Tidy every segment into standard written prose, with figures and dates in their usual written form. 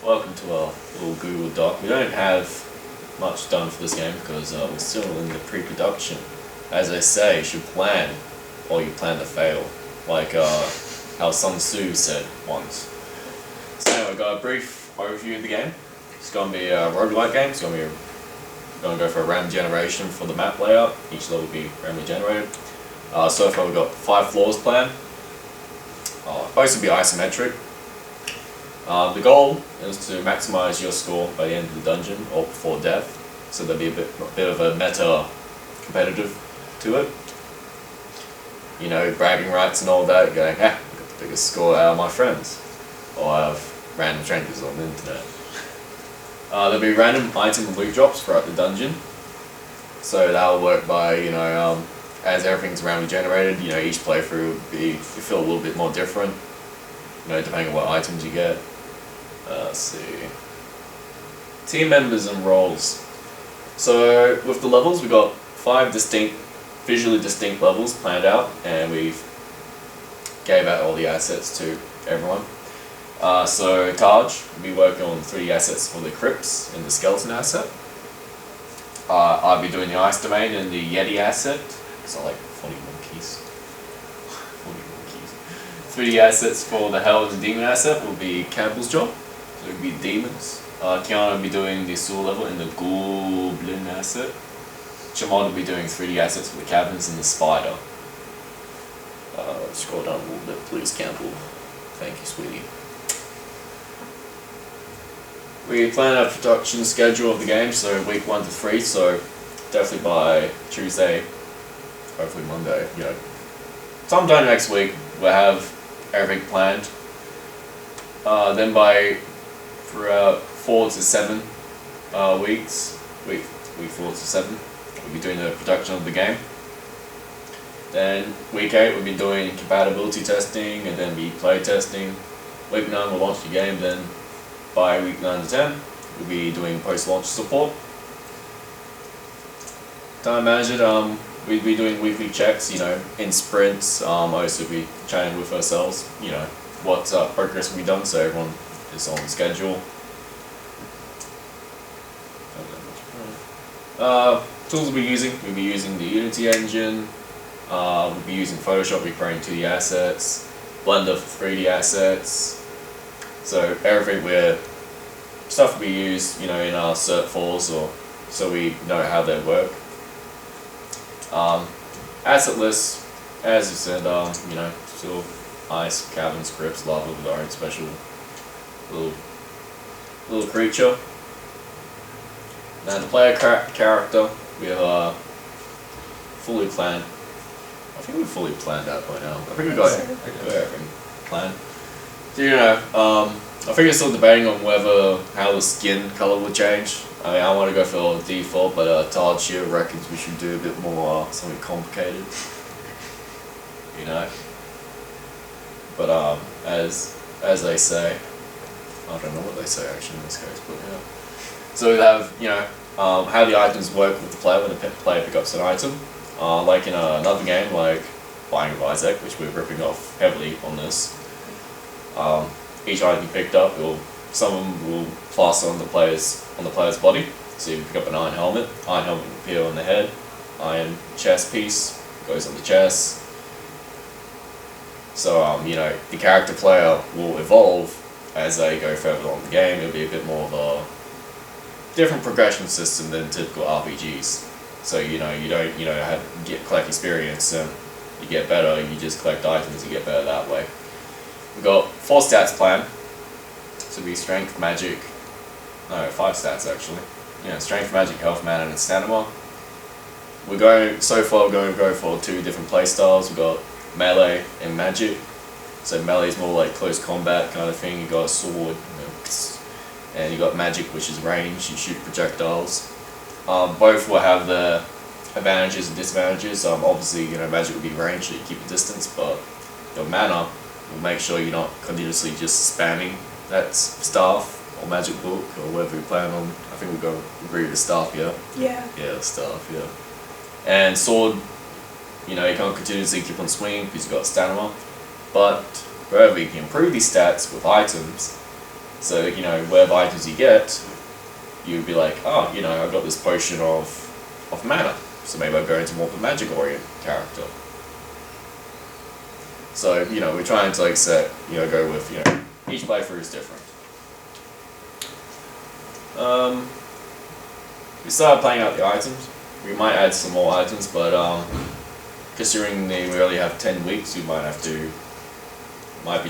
Welcome to our little Google Doc. We don't have much done for this game because we're still in the pre-production. As I say, you should plan, or you plan to fail. Like how Sun Tzu said once. So anyway, we got a brief overview of the game. It's going to be a roguelike game. It's going to go for a random generation for the map layout. Each level will be randomly generated. So far we've got 5 floors planned. Both will be isometric. The goal is to maximize your score by the end of the dungeon or before death, so there'll be a bit of a meta competitive to it. You know, bragging rights and all that, going, I got the biggest score out of my friends, or out of random strangers on the internet. There'll be random item and loot drops throughout the dungeon, so that'll work by, as everything's randomly generated, each playthrough will feel a little bit more different, depending on what items you get. Let's see. Team members and roles. So with the levels, we've got 5 visually distinct levels planned out, and we've gave out all the assets to everyone. So Taj will be working on 3D assets for the crypts and the skeleton asset. I'll be doing the ice domain and the Yeti asset, because I like 40 monkeys. 3D assets for the Hell and the Demon asset will be Campbell's job, so it will be demons. Kiana will be doing the sewer level in the Gooblin asset. Jamon will be doing 3D assets for the cabins and the spider. Scroll down a little bit, please, Campbell. Thank you, sweetie. We plan a production schedule of the game, so week 1 to 3, so definitely by Tuesday, hopefully Monday, sometime next week, we'll have everything planned. Then by throughout 4 to 7 weeks, week 4 to 7, we'll be doing the production of the game. Then week 8 we'll be doing compatibility testing, and then be play testing. Week 9 we'll launch the game. Then by week 9 to 10 we'll be doing post-launch support. Time management, we'll be doing weekly checks, in sprints. Also be chatting with ourselves, what progress we've done, so everyone is on schedule. Tools we'll be using the Unity engine. We'll be using Photoshop, we'll be creating 2D assets, Blender for 3D assets. So everything stuff we use, in our cert files, or so we know how they work. Asset list, as you said, still ice, cabin, scripts, lava with our own special little creature. Now the player character, we are fully planned. I think we've fully planned that by now. I think we got everything planned. So, I think we're still debating on how the skin color will change. I want to go for default, but Taj here reckons we should do a bit more something complicated. But as they say, I don't know what they say actually in this case, but yeah. So we have how the items work with the player when the player picks up an item. Like in another game like Binding of Isaac, which we're ripping off heavily on this. Each item picked up, some of them will plaster on the player's body. So you pick up an iron helmet will appear on the head. Iron chest piece goes on the chest. So the character player will evolve as they go further along the game. It'll be a bit more of a different progression system than typical RPGs. So you don't collect experience and you get better. You just collect items, you get better that way. We've got 4 stats planned. So it'll be strength, magic. No, 5 stats actually. Strength, magic, health, mana, and stamina. We're going to go for 2 different playstyles. We've got melee and magic. So melee is more like close combat kind of thing. You got a sword, and you got magic, which is range. You shoot projectiles. Both will have the advantages and disadvantages. Obviously, magic will be range, so you keep a distance, but your mana will make sure you're not continuously just spamming that staff or magic book or whatever you plan on. I think we'll agree with the staff, yeah? Yeah. Yeah, staff, yeah. And sword, you can't continuously keep on swinging because you've got stamina, but however, you can improve these stats with items So, whatever items you get, you'd be like, oh, I've got this potion of mana. So maybe I'll go into more of a magic-oriented character. So, we're trying to go with, each playthrough is different. We started playing out the items. We might add some more items, but considering we only have 10 weeks, we might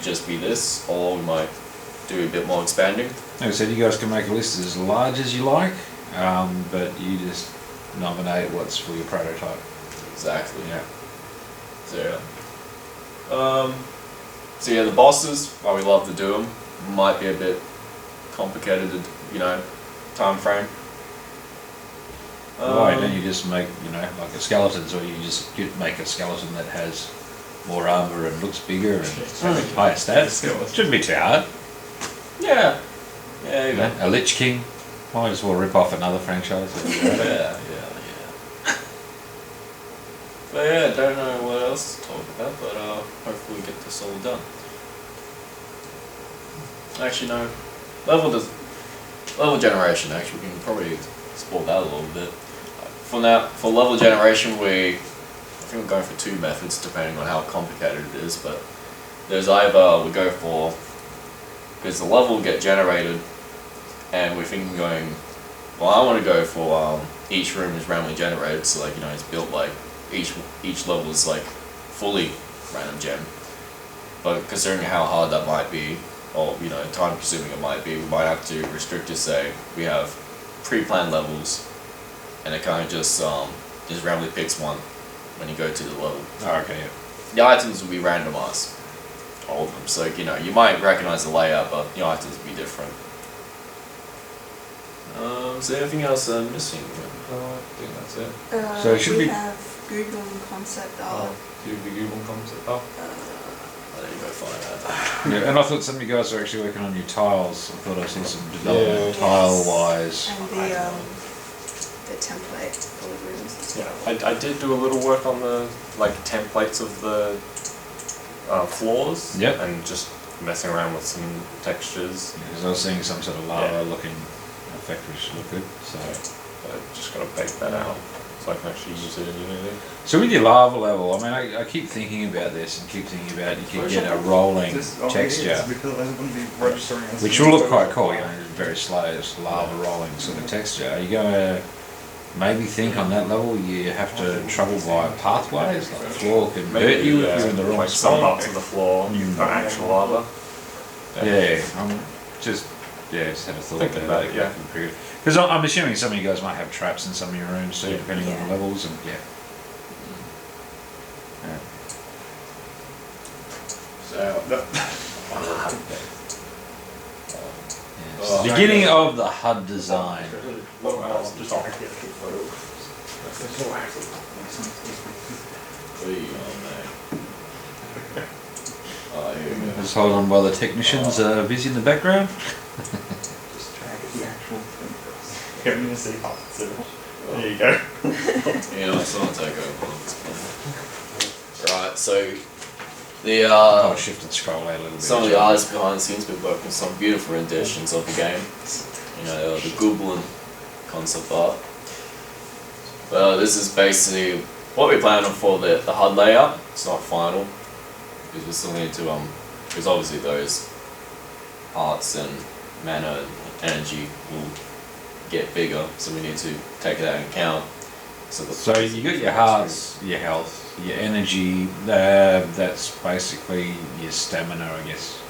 just be this, or we might do a bit more expanding. Like I said, you guys can make a list as large as you like, but you just nominate what's for your prototype. Exactly. Yeah. So yeah, the bosses, while we love to do them, might be a bit complicated, time frame. Why don't you just make, like a skeletons, or you just make a skeleton that has more armor and looks bigger and higher stats? Shouldn't be too hard. Yeah. A Lich King. Might as well rip off another franchise. Yeah. But yeah, I don't know what else to talk about, but hopefully we get this all done. Actually, no. Level generation, actually, we can probably explore that a little bit. For level generation, I think we're going for two methods, depending on how complicated it is, but there's either we go for, because the level will get generated, and we're thinking I want to go for each room is randomly generated, so it's built like each level is fully random gen. But considering how hard that might be, or time consuming it might be, we might have to restrict to say we have pre-planned levels, and it kind of just randomly picks one when you go to the level. Oh, okay, yeah. The items will be randomized, all of them. So you might recognize the layout, but the items will be different. Is there anything else I'm missing? I think that's it. So it should we be- have Gooblin concept art. Do the Googlin concept? I'll let you go find that. Yeah, and I thought some of you guys were actually working on your tiles. I thought I saw some development tile-wise. And the template for the rooms as well. Yeah, I did do a little work on the templates of the floors. Yep. And just messing around with some textures. Because I was seeing some sort of lava-looking effect, which looked good. So I just gotta bake that out so I can actually use it in Unity. So with your lava level, I mean, I keep thinking about this and keep thinking about you can get a rolling texture, which will look quite cool, very slow, just lava rolling sort of texture. Are you going to maybe think on that level you have to travel by pathways, like the floor can hurt you if you're in the wrong some spot? parts of the floor are actual lava. Just had a thought Thinking about it, yeah. Because I'm assuming some of you guys might have traps in some of your rooms too, depending on the levels, and beginning of the HUD design. Just hold on while the technicians are busy in the background. Just try to get the actual thing first. Here, I'm gonna say opposite. There you go. Someone take over. Right, so the I'll shift and scroll out a little bit. some of the artists behind the scenes been working on some beautiful renditions of the game. The Gooblin concept art. Well, this is basically what we planned on for the HUD layout. It's not final because we still need to because obviously those arts and mana and energy will get bigger, so we need to take that into account. So you got your hearts, your health, your energy. That's basically your stamina, I guess.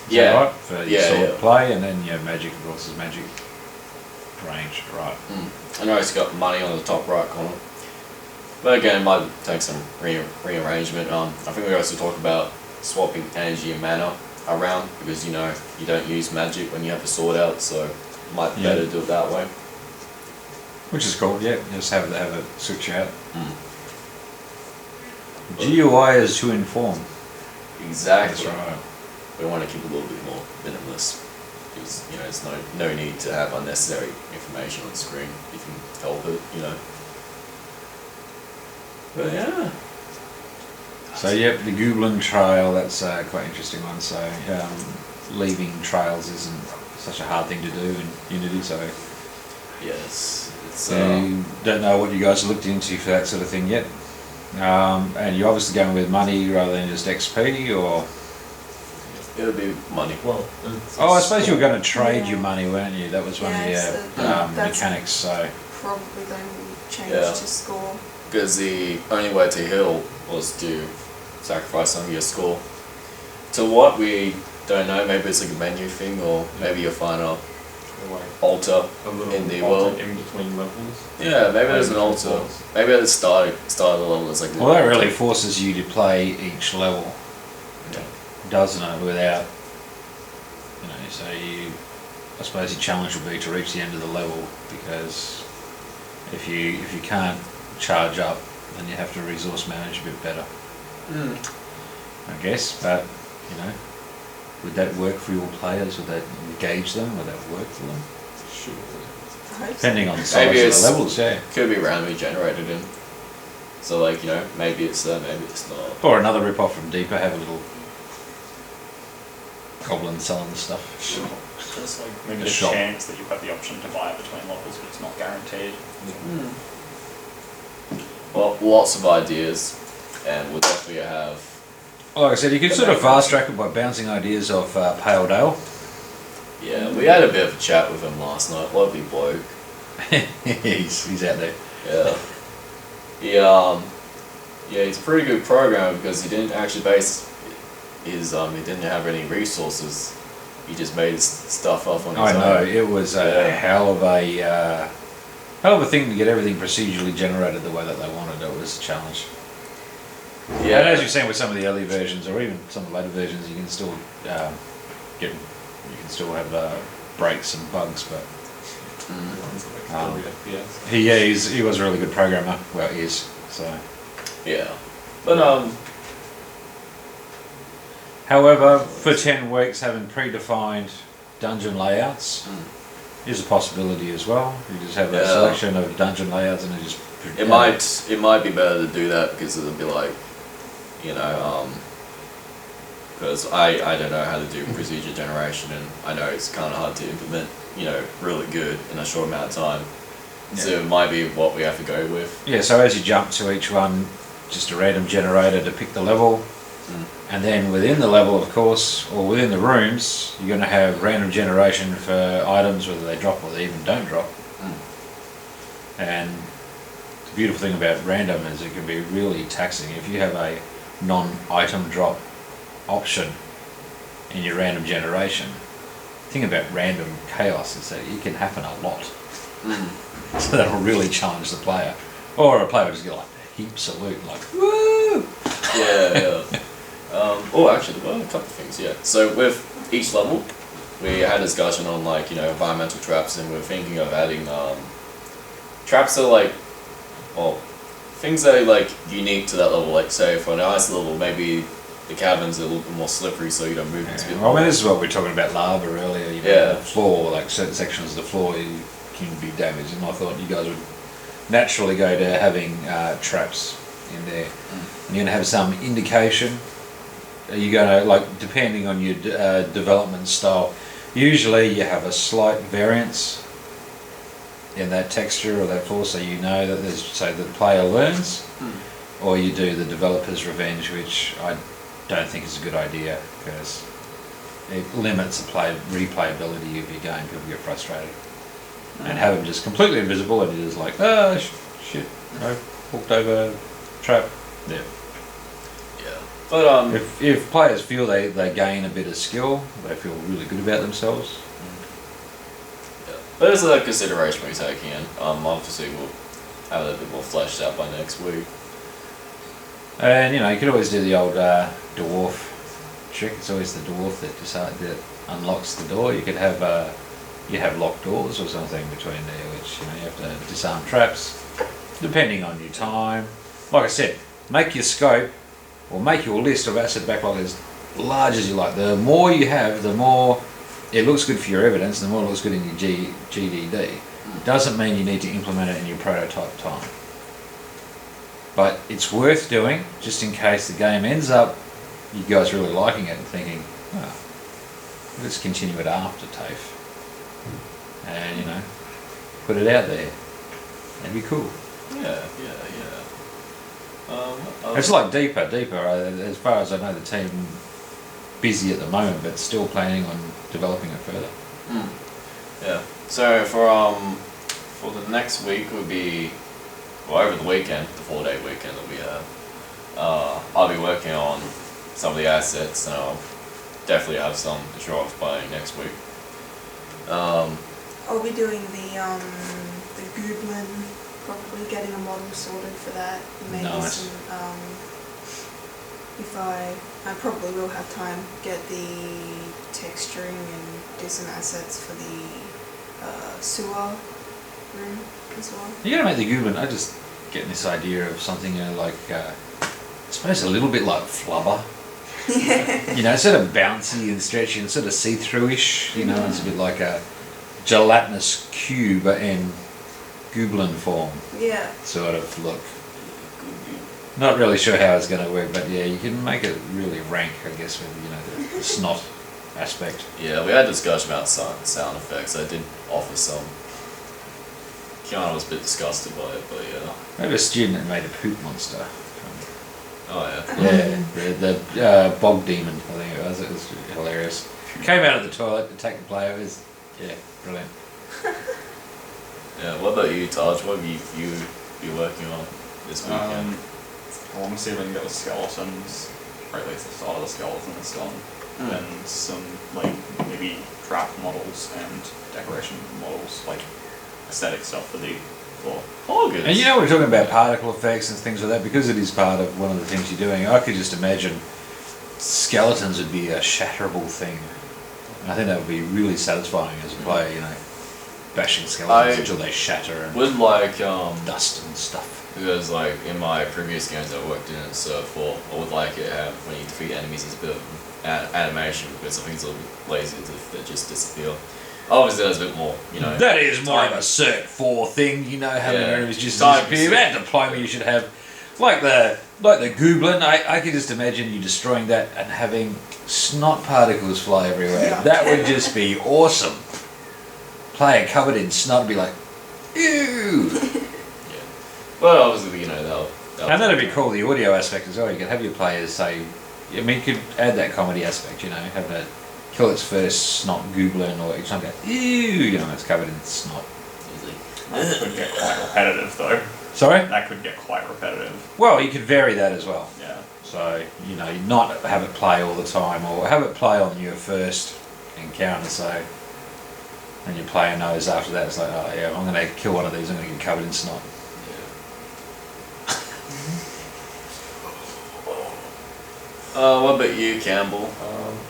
Is that right? For your sword play, and then your magic, of course, is magic range, right? I know it's got money on the top right corner, but again, it might take some rearrangement. I think we also talk about swapping energy and mana around because you don't use magic when you have the sword out, so it might be better to do it that way. Which is cool, yeah. Just have it switch out. GUI is to inform. Exactly. That's right. We want to keep it a little bit more minimalist because there's no need to have unnecessary information on the screen if you can help it. But yeah. So yep, the Gooblin trail, that's quite an interesting one. So leaving trails isn't such a hard thing to do in Unity, so Yes. It's don't know what you guys looked into for that sort of thing yet. And you're obviously going with money rather than just XP, or it'll be money. Well, I suppose you were going to trade your money, weren't you? That was one of your that's mechanics. So probably going to be changed Yeah. to score. Because the only way to heal was to sacrifice some of your score. To what we don't know, maybe it's like a menu thing, or maybe you'll find a altar a little in the altar world. in between levels. Yeah, maybe there's an altar. Levels. Maybe at the start of the level it's like. well, that really forces you to play each level, Yeah. doesn't it? Without, so I suppose your challenge will be to reach the end of the level, because if you can't charge up, then you have to resource manage a bit better, I guess. But would that work for your players? Would that engage them? Would that work for them? Sure. I hope so. Depending on the Maybe size it's- of the levels, yeah. Could be randomly generated in. So like, maybe it's there, maybe it's not. Or another rip-off from Deeper, have a little goblin selling the stuff. Sure. Just like maybe A a shop. chance that you have the option to buy between levels, but it's not guaranteed. Well, lots of ideas, and we'll definitely have. Like I said, you could sort of fast track it by bouncing ideas off Pale Dale. Yeah, we had a bit of a chat with him last night. Lovely bloke. he's out there. Yeah. He's a pretty good programmer because he didn't actually base his he didn't have any resources. He just made his stuff up on his I own. know, it was a Yeah. hell of a thing to get everything procedurally generated the way that they wanted. It was a challenge. Yeah. And as you've seen with some of the early versions, or even some of the later versions, you can still have breaks and bugs. But he was a really good programmer. Well, he is. So, Yeah. But however, for 10 weeks, having predefined dungeon layouts is a possibility as well. You just have a Yeah. selection of dungeon layouts, and it just it might be better to do that because it'll be like, because I don't know how to do procedure generation, and I know it's kind of hard to implement, really good in a short amount of time. So it might be what we have to go with. Yeah, so as you jump to each one, just a random generator to pick the level, and then within the level, of course, or within the rooms, you're going to have random generation for items, whether they drop or they even don't drop. And the beautiful thing about random is it can be really taxing. If you have a non-item drop option in your random generation, the thing about random chaos is that it can happen a lot. So that'll really challenge the player. Or a player will just get like heaps of loot, like, woo! Yeah. Actually, well, a couple of things. Yeah. So with each level, we had a discussion on environmental traps, and we're thinking of adding traps that are things that are unique to that level. Like say for an ice level, maybe the cabins are a little bit more slippery, so you don't move into it. Well, I mean, this is what we were talking about lava earlier. Yeah. The floor, like certain sections of the floor can be damaged, and I thought you guys would naturally go to having traps in there. And you're going to have some indication. You're going to, depending on your development style, usually you have a slight variance in that texture or that floor, so you know that there's, say, the player learns, or you do the developer's revenge, which I don't think is a good idea because it limits the replayability of your game. People get frustrated. And have them just completely invisible, and you're just like, shit, walked over, trap. Yeah. Yeah. But If players feel they gain a bit of skill, they feel really good about themselves. yeah. But it's a consideration we're taking in. Obviously we'll have it a bit more fleshed out by next week. And you could always do the old dwarf trick. It's always the dwarf that unlocks the door. You could have locked doors or something between there, which you have to disarm traps, depending on your time. Like I said, make your scope or make your list of asset backlog as large as you like. The more you have, the more it looks good for your evidence, the more it looks good in your GDD. Doesn't mean you need to implement it in your prototype time. But it's worth doing, just in case the game ends up you guys really liking it and thinking, Let's continue it after TAFE. And, you know, put it out there. That'd be cool. Yeah. It's like deeper. As far as I know, the team busy at the moment, but still planning on developing it further. Yeah. So for the next week would be, well, over the weekend, the 4-day weekend that we have. I'll be working on some of the assets, and I'll definitely have some to show off by next week. I'll be doing the Gooblin, probably getting a model sorted for that. Maybe Nice. some, if I probably will have time, get the texturing and do some assets for the sewer room as well. You're gonna make the Gooblin. I just getting this idea of something like, I suppose a little bit like flubber. You know, sort of bouncy and stretchy and sort of see-through-ish. You know, it's a bit like a gelatinous cube in Gooblin form. Yeah. Sort of look. Not really sure how it's going to work, but yeah, you can make it really rank, I guess, with, you know, the snot aspect. Yeah, we had a discussion about sound effects. I did offer some. Kiana was a bit disgusted by it, but yeah. Maybe a student that made a poop monster. Oh yeah. Yeah, the bog demon, I think it was. It was hilarious. Came out of the toilet, attacked the player. It was, yeah, brilliant. Yeah. What about you, Taj? What have you be working on this weekend? I want to see if I can get the skeletons, or at least the start of the skeletons done. Then some, like, maybe trap models and decoration models, like aesthetic stuff for the floor. Oh, good. And you know, we're talking about particle effects and things like that, because it is part of one of the things you're doing. I could just imagine skeletons would be a shatterable thing. And I think that would be really satisfying as a player, you know, bashing skeletons until they shatter and Would like dust and stuff. because like in my previous games I worked in Serve 4, I would like it have when you defeat enemies it's a bit of animation, because I think it's a little bit lazy to just disappear. Obviously there's a bit more, you know. That is more of time. a Cert 4 thing, you know, having Yeah. enemies just Time disappear. At Diploma you should have, like the Gooblin, I could just imagine you destroying that and having snot particles fly everywhere. Yeah. That would just be awesome. Player covered in snot would be like, ew! Well, obviously, you know, And that'd be cool, the audio aspect as well. You could have your players say, I mean, you could add that comedy aspect, you know, have it kill its first snot Gooblin, or each time go, ew, you know, it's covered in snot. That could get quite repetitive, though. Sorry? That could get quite repetitive. Well, you could vary that as well. Yeah. So, you know, not have it play all the time, or have it play on your first encounter, so, and your player knows after that, it's like, oh yeah, I'm going to kill one of these, I'm going to get covered in snot. What about you, Campbell?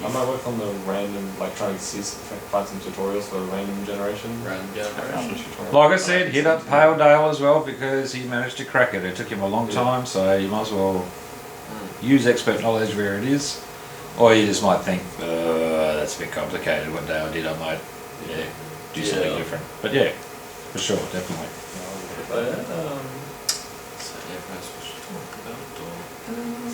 I might work on the random, like trying to find some tutorials for random generation. Random generation. Like I said, hit up Pale Dale as well, because he managed to crack it. It took him a long time, so you might as well use expert knowledge where it is. Or you just might think, that's a bit complicated. One day I did, I might do something different. But yeah, for sure, definitely. So, yeah, perhaps we should talk about